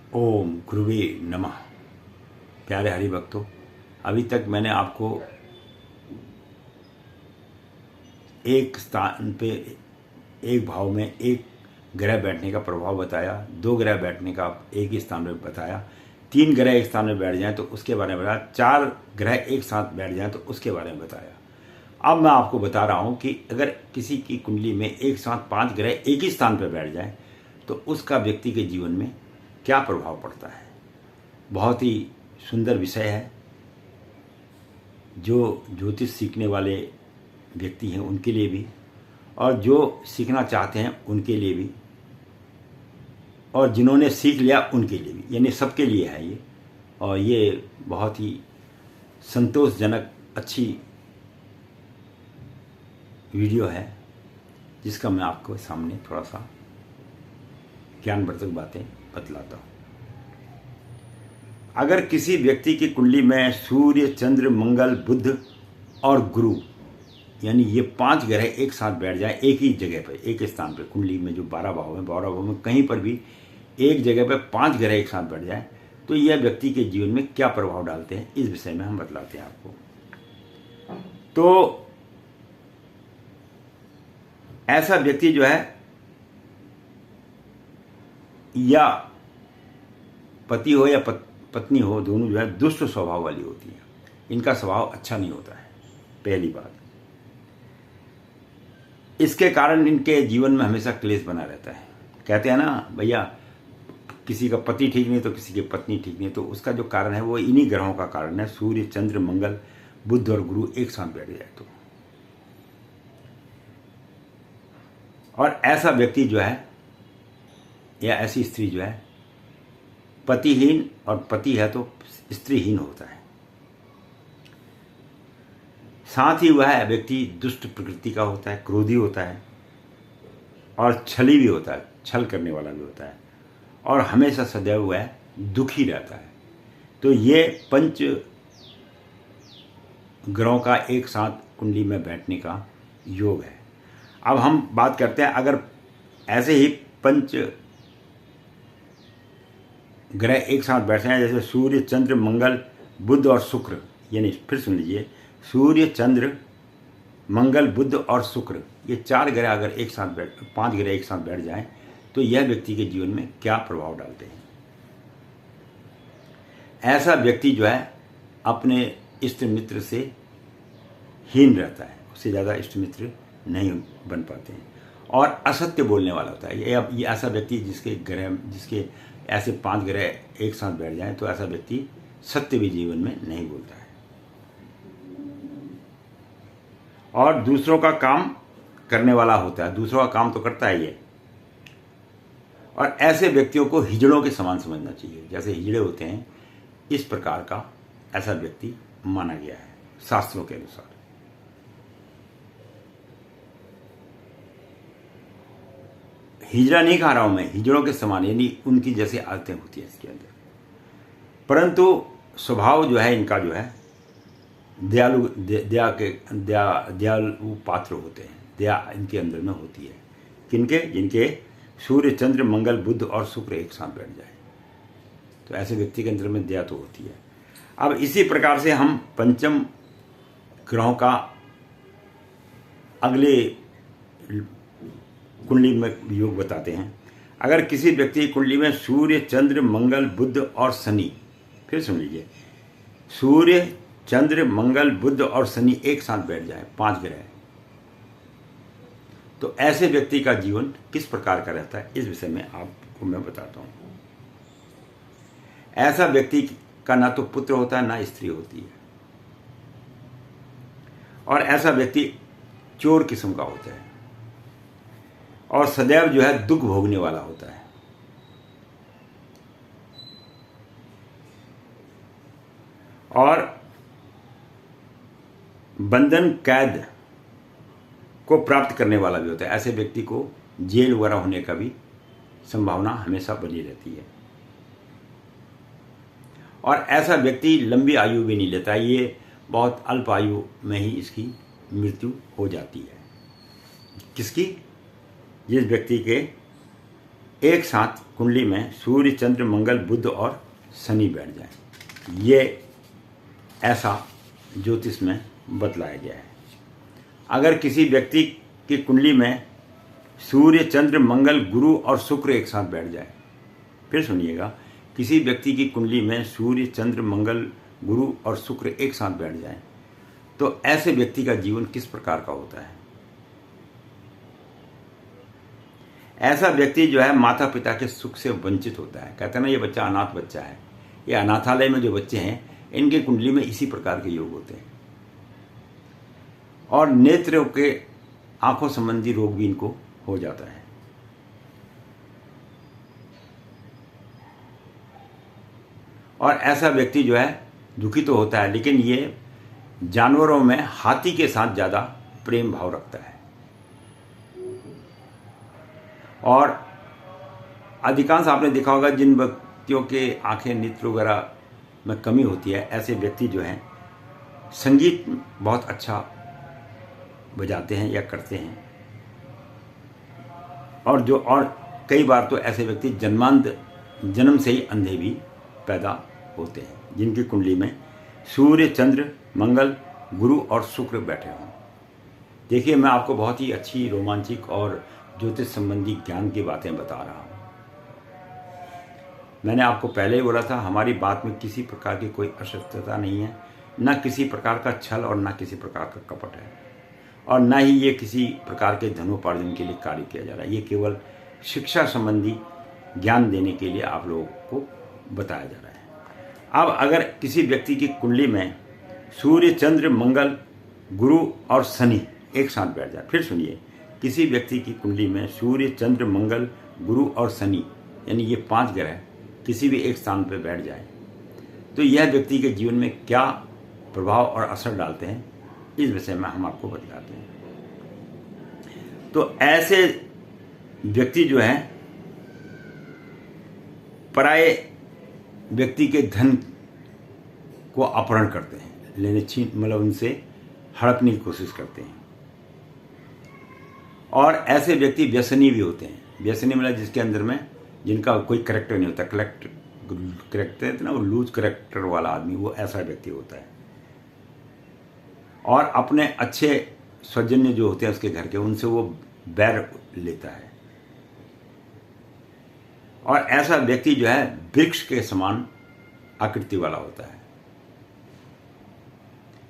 ओम गुरुवे नमः। प्यारे हरि भक्तों, अभी तक मैंने आपको एक स्थान पे एक भाव में एक ग्रह बैठने का प्रभाव बताया, 2 ग्रह बैठने का एक ही स्थान में बताया, 3 ग्रह एक स्थान में बैठ जाएं तो उसके बारे में बताया, 4 ग्रह एक साथ बैठ जाएं तो उसके बारे में बताया। अब मैं आपको बता रहा हूं कि अगर किसी की कुंडली में एक साथ 5 ग्रह एक ही स्थान पर बैठ जाएं तो उसका व्यक्ति के जीवन में क्या प्रभाव पड़ता है। बहुत ही सुंदर विषय है। जो ज्योतिष सीखने वाले व्यक्ति हैं उनके लिए भी, और जो सीखना चाहते हैं उनके लिए भी, और जिन्होंने सीख लिया उनके लिए भी, यानी सबके लिए है ये। और ये बहुत ही संतोषजनक अच्छी वीडियो है जिसका मैं आपको सामने थोड़ा सा ज्ञानवर्धक बातें बतलाता हूँ। अगर किसी व्यक्ति की कुंडली में सूर्य, चंद्र, मंगल, बुध और गुरु, यानी ये 5 ग्रह एक साथ बैठ जाए एक ही जगह पर, एक स्थान पर, कुंडली में जो 12 भाव है, 12 भाव में कहीं पर भी एक जगह पर 5 ग्रह एक साथ बैठ जाए तो यह व्यक्ति के जीवन में क्या प्रभाव डालते हैं, इस विषय में हम बतलाते हैं आपको। तो ऐसा व्यक्ति जो है, या पति हो या पत्नी हो, दोनों जो है दुष्ट स्वभाव वाली होती है। इनका स्वभाव अच्छा नहीं होता है, पहली बात। इसके कारण इनके जीवन में हमेशा क्लेश बना रहता है। कहते हैं ना भैया, किसी का पति ठीक नहीं तो किसी की पत्नी ठीक नहीं, तो उसका जो कारण है वो इन्हीं ग्रहों का कारण है। सूर्य, चंद्र, मंगल, बुध और गुरु एक साथ बैठ जाए तो। और ऐसा व्यक्ति जो है या ऐसी स्त्री जो है पतिहीन, और पति है तो स्त्रीहीन होता है। साथ ही वह व्यक्ति दुष्ट प्रकृति का होता है, क्रोधी होता है, और छली भी होता है, छल करने वाला भी होता है, और हमेशा सदैव वह दुखी रहता है। तो ये 5 ग्रहों का एक साथ कुंडली में बैठने का योग है। अब हम बात करते हैं, अगर ऐसे ही 5 ग्रह एक साथ बैठे हैं, जैसे सूर्य, चंद्र, मंगल, बुध और शुक्र, यानी फिर सुन लीजिए, सूर्य, चंद्र, मंगल, बुध और शुक्र, ये 4 ग्रह अगर एक साथ 5 ग्रह एक साथ बैठ जाएं तो यह व्यक्ति के जीवन में क्या प्रभाव डालते हैं। ऐसा व्यक्ति जो है अपने इष्ट मित्र से हीन रहता है, उससे ज़्यादा इष्ट मित्र नहीं बन पाते हैं, और असत्य बोलने वाला होता है। ये ऐसा व्यक्ति जिसके ऐसे 5 ग्रह एक साथ बैठ जाएं तो ऐसा व्यक्ति सत्य भी जीवन में नहीं बोलता है, और दूसरों का काम करने वाला होता है। दूसरों का काम तो करता है ये। और ऐसे व्यक्तियों को हिजड़ों के समान समझना चाहिए। जैसे हिजड़े होते हैं, इस प्रकार का ऐसा व्यक्ति माना गया है शास्त्रों के अनुसार। हिजड़ा नहीं कह रहा हूं मैं, हिजड़ों के समान, यानी उनकी जैसी आदतें होती है इसके अंदर, परंतु स्वभाव जो है इनका जो है दयालु पात्र होते हैं। दया इनके अंदर में होती है। किनके? जिनके सूर्य, चंद्र, मंगल, बुध और शुक्र एक साथ बैठ जाए तो ऐसे व्यक्ति के अंदर में दया तो होती है। अब इसी प्रकार से हम 5 ग्रहों का अगले कुंडली में योग बताते हैं। अगर किसी व्यक्ति की कुंडली में सूर्य, चंद्र, मंगल, बुध और शनि, फिर सुन लीजिए, सूर्य, चंद्र, मंगल, बुध और शनि एक साथ बैठ जाए, 5 ग्रह, तो ऐसे व्यक्ति का जीवन किस प्रकार का रहता है, इस विषय में आपको मैं बताता हूं। ऐसा व्यक्ति का ना तो पुत्र होता है ना स्त्री होती है, और ऐसा व्यक्ति चोर किस्म का होता है, और सदैव जो है दुख भोगने वाला होता है, और बंधन कैद को प्राप्त करने वाला भी होता है। ऐसे व्यक्ति को जेल वगैरह होने का भी संभावना हमेशा बनी रहती है, और ऐसा व्यक्ति लंबी आयु भी नहीं लेता। ये बहुत अल्प आयु में ही इसकी मृत्यु हो जाती है। किसकी? जिस व्यक्ति के एक साथ कुंडली में सूर्य, चंद्र, मंगल, बुध और शनि बैठ जाए, ये ऐसा ज्योतिष में बतलाया गया है। अगर किसी व्यक्ति की कुंडली में सूर्य, चंद्र, मंगल, गुरु और शुक्र एक साथ बैठ जाए, फिर सुनिएगा, किसी व्यक्ति की कुंडली में सूर्य, चंद्र, मंगल, गुरु और शुक्र एक साथ बैठ जाए तो ऐसे व्यक्ति का जीवन किस प्रकार का होता है। ऐसा व्यक्ति जो है माता पिता के सुख से वंचित होता है। कहते हैं ना, ये बच्चा अनाथ बच्चा है। ये अनाथालय में जो बच्चे हैं, इनकी कुंडली में इसी प्रकार के योग होते हैं। और नेत्र के आंखों संबंधी रोग भी इनको हो जाता है। और ऐसा व्यक्ति जो है दुखी तो होता है, लेकिन ये जानवरों में हाथी के साथ ज़्यादा प्रेम भाव रखता है। और अधिकांश आपने देखा होगा, जिन व्यक्तियों के आंखें, नेत्र वगैरह में कमी होती है, ऐसे व्यक्ति जो हैं संगीत बहुत अच्छा बजाते हैं या करते हैं। और कई बार तो ऐसे व्यक्ति जन्म से ही अंधे भी पैदा होते हैं, जिनकी कुंडली में सूर्य, चंद्र, मंगल, गुरु और शुक्र बैठे हों। देखिए, मैं आपको बहुत ही अच्छी, रोमांचिक और ज्योतिष संबंधी ज्ञान की बातें बता रहा हूँ। मैंने आपको पहले ही बोला था, हमारी बात में किसी प्रकार की कोई असत्यता नहीं है, न किसी प्रकार का छल और न किसी प्रकार का कपट है, और न ही ये किसी प्रकार के धनोपार्जन के लिए कार्य किया जा रहा है। ये केवल शिक्षा संबंधी ज्ञान देने के लिए आप लोगों को बताया जा रहा है। अब अगर किसी व्यक्ति की कुंडली में सूर्य, चंद्र, मंगल, गुरु और शनि एक साथ बैठ जाए, फिर सुनिए, किसी व्यक्ति की कुंडली में सूर्य, चंद्र, मंगल, गुरु और शनि, यानी ये 5 ग्रह किसी भी एक स्थान पर बैठ जाए तो यह व्यक्ति के जीवन में क्या प्रभाव और असर डालते हैं, इस विषय में हम आपको बतलाते हैं। तो ऐसे व्यक्ति जो हैं पराये व्यक्ति के धन को अपहरण करते हैं, मतलब उनसे हड़पने की कोशिश करते हैं। और ऐसे व्यक्ति व्यसनी भी होते हैं। व्यसनी मतलब जिसके अंदर में जिनका कोई करेक्टर नहीं होता, करेक्टर ना, वो लूज करेक्टर वाला आदमी, वो ऐसा व्यक्ति होता है। और अपने अच्छे स्वजन्य जो होते हैं उसके घर के, उनसे वो बैर लेता है। और ऐसा व्यक्ति जो है वृक्ष के समान आकृति वाला होता है।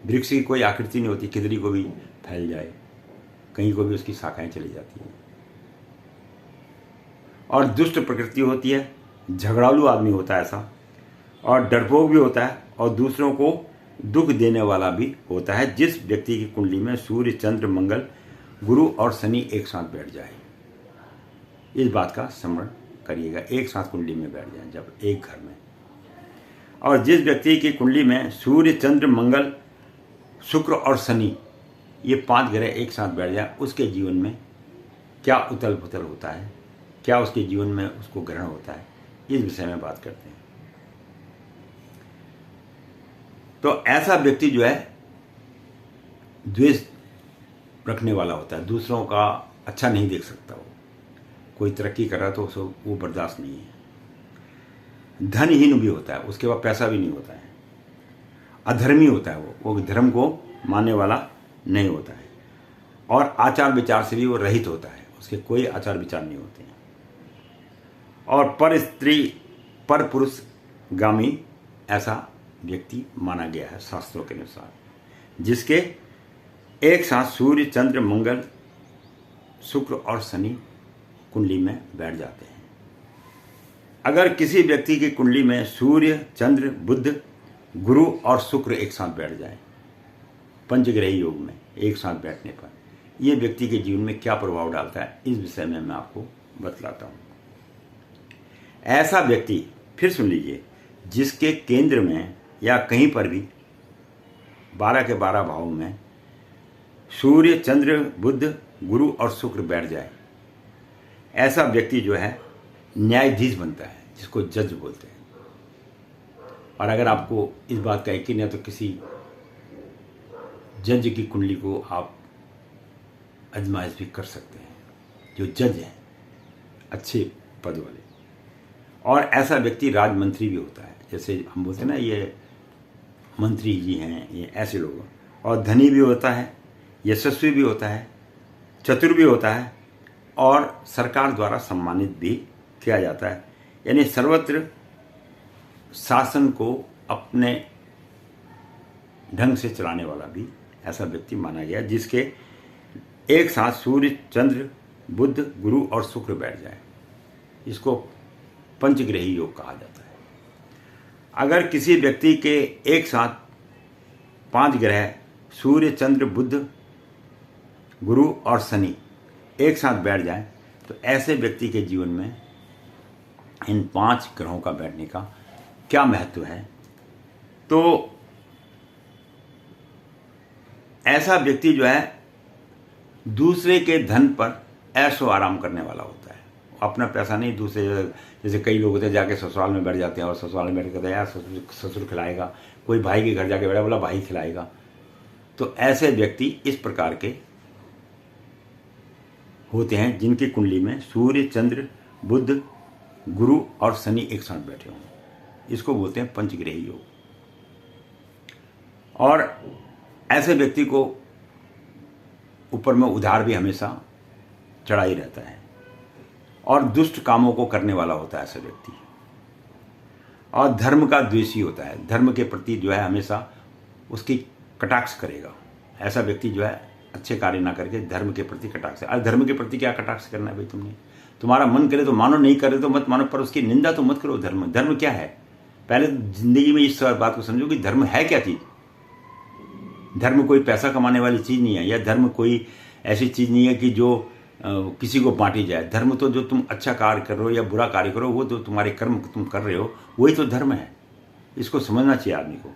वृक्ष की कोई आकृति नहीं होती, किधरी को भी फैल जाए, कहीं को भी उसकी शाखाएं चली जाती हैं। और दुष्ट प्रकृति होती है, झगड़ालू आदमी होता है ऐसा, और डरपोक भी होता है, और दूसरों को दुख देने वाला भी होता है। जिस व्यक्ति की कुंडली में सूर्य, चंद्र, मंगल, गुरु और शनि एक साथ बैठ जाए, इस बात का स्मरण करिएगा। एक साथ कुंडली में बैठ जाए जब एक घर में। और जिस व्यक्ति की कुंडली में सूर्य, चंद्र, मंगल, शुक्र और शनि, ये 5 ग्रह एक साथ बैठ जाए, उसके जीवन में क्या उथल पुथल होता है, क्या उसके जीवन में उसको ग्रहण होता है, इस विषय में बात करते हैं। तो ऐसा व्यक्ति जो है द्वेष रखने वाला होता है, दूसरों का अच्छा नहीं देख सकता। वो कोई तरक्की कर रहा तो उसको वो बर्दाश्त नहीं है। धनहीन भी होता है, उसके पास पैसा भी नहीं होता है। अधर्मी होता है, वो धर्म को मानने वाला नहीं होता है। और आचार विचार से भी वो रहित होता है, उसके कोई आचार विचार नहीं होते हैं। और पर स्त्री पर पुरुष गामी ऐसा व्यक्ति माना गया है शास्त्रों के अनुसार, जिसके एक साथ सूर्य, चंद्र, मंगल, शुक्र और शनि कुंडली में बैठ जाते हैं। अगर किसी व्यक्ति की कुंडली में सूर्य, चंद्र, बुध, गुरु और शुक्र एक साथ बैठ जाए, पंचग्रही योग में एक साथ बैठने पर यह व्यक्ति के जीवन में क्या प्रभाव डालता है, इस विषय में मैं आपको बतलाता हूँ। ऐसा व्यक्ति, फिर सुन लीजिए, जिसके केंद्र में या कहीं पर भी 12 के 12 भावों में सूर्य, चंद्र, बुध, गुरु और शुक्र बैठ जाए, ऐसा व्यक्ति जो है न्यायाधीश बनता है, जिसको जज बोलते हैं। और अगर आपको इस बात का यकीन है तो किसी जज की कुंडली को आप आजमाइश भी कर सकते हैं। जो जज हैं, अच्छे पद वाले। और ऐसा व्यक्ति राजमंत्री भी होता है, जैसे हम बोलते हैं ना ये मंत्री जी हैं, ये ऐसे लोग। और धनी भी होता है, यशस्वी भी होता है, चतुर भी होता है और सरकार द्वारा सम्मानित भी किया जाता है। यानी सर्वत्र शासन को अपने ढंग से चलाने वाला भी ऐसा व्यक्ति माना गया, जिसके एक साथ सूर्य, चंद्र, बुध, गुरु और शुक्र बैठ जाए। इसको पंचग्रही योग कहा जाता है। अगर किसी व्यक्ति के एक साथ 5 ग्रह सूर्य, चंद्र, बुध, गुरु और शनि एक साथ बैठ जाए तो ऐसे व्यक्ति के जीवन में इन 5 ग्रहों का बैठने का क्या महत्व है। तो ऐसा व्यक्ति जो है दूसरे के धन पर ऐशो आराम करने वाला होता है। अपना पैसा नहीं, दूसरे, जैसे कई लोग होते हैं जाके ससुराल में बैठ जाते हैं और ससुराल में बैठ कहते हैं यार ससुर खिलाएगा, कोई भाई के घर जाके बैठा, बोला भाई खिलाएगा। तो ऐसे व्यक्ति इस प्रकार के होते हैं जिनकी कुंडली में सूर्य, चंद्र, बुध, गुरु और शनि एक साथ बैठे हों। इसको बोलते हैं पंचग्रही योग। और ऐसे व्यक्ति को ऊपर में उधार भी हमेशा चढ़ा ही रहता है और दुष्ट कामों को करने वाला होता है ऐसा व्यक्ति। और धर्म का द्वेषी होता है, धर्म के प्रति जो है हमेशा उसकी कटाक्ष करेगा। ऐसा व्यक्ति जो है अच्छे कार्य ना करके धर्म के प्रति कटाक्ष। अरे धर्म के प्रति क्या कटाक्ष करना है भाई तुमने? तुम्हारा मन करे तो मानो, नहीं करे तो मत मानो, पर उसकी निंदा तो मत करो। धर्म क्या है? पहले जिंदगी में इस बात को समझो कि धर्म है क्या चीज। धर्म कोई पैसा कमाने वाली चीज नहीं है, या धर्म कोई ऐसी चीज नहीं है कि जो किसी को बांटी जाए। धर्म तो जो तुम अच्छा कार्य कर रहे हो या बुरा कार्य करो, वो तो तुम्हारे कर्म तुम कर रहे हो, वही तो धर्म है। इसको समझना चाहिए आदमी को।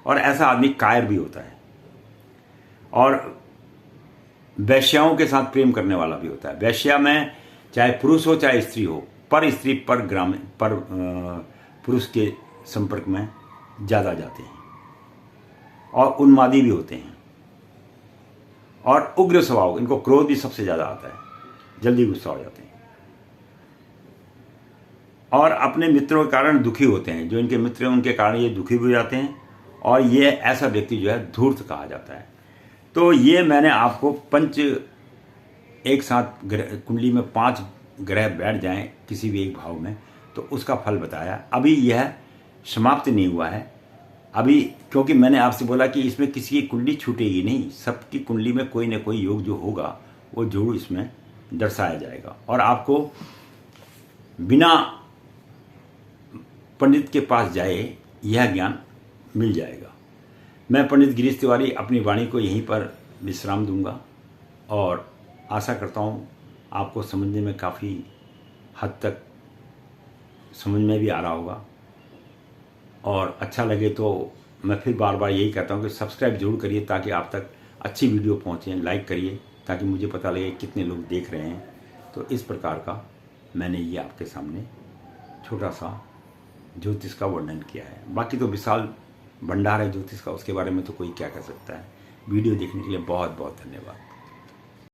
और ऐसा आदमी कायर भी होता है और वैश्याओं के साथ प्रेम करने वाला भी होता है। वैश्या में चाहे पुरुष हो चाहे स्त्री हो, पर स्त्री पर ग्रामीण पर पुरुष के संपर्क में ज़्यादा जाते हैं और उन्मादी भी होते हैं और उग्र स्वभाव, इनको क्रोध भी सबसे ज़्यादा आता है, जल्दी गुस्सा हो जाते हैं और अपने मित्रों के कारण दुखी होते हैं। जो इनके मित्र हैं उनके कारण ये दुखी भी हो जाते हैं और ये ऐसा व्यक्ति जो है धूर्त कहा जाता है। तो ये मैंने आपको एक साथ कुंडली में 5 ग्रह बैठ जाएं किसी भी एक भाव में तो उसका फल बताया। अभी यह समाप्त नहीं हुआ है अभी, क्योंकि मैंने आपसे बोला कि इसमें किसी की कुंडली छूटेगी नहीं, सबकी कुंडली में कोई न कोई योग जो होगा वो जरूर इसमें दर्शाया जाएगा और आपको बिना पंडित के पास जाए यह ज्ञान मिल जाएगा। मैं पंडित गिरीश तिवारी अपनी वाणी को यहीं पर विश्राम दूंगा और आशा करता हूँ आपको समझने में काफ़ी हद तक समझ में भी आ रहा होगा और अच्छा लगे तो मैं फिर बार बार यही कहता हूँ कि सब्सक्राइब जरूर करिए ताकि आप तक अच्छी वीडियो पहुँचे। लाइक करिए ताकि मुझे पता लगे कितने लोग देख रहे हैं। तो इस प्रकार का मैंने ये आपके सामने छोटा सा ज्योतिष का वर्णन किया है। बाकी तो विशाल भंडार है ज्योतिष का, उसके बारे में तो कोई क्या कह सकता है। वीडियो देखने के लिए बहुत बहुत धन्यवाद।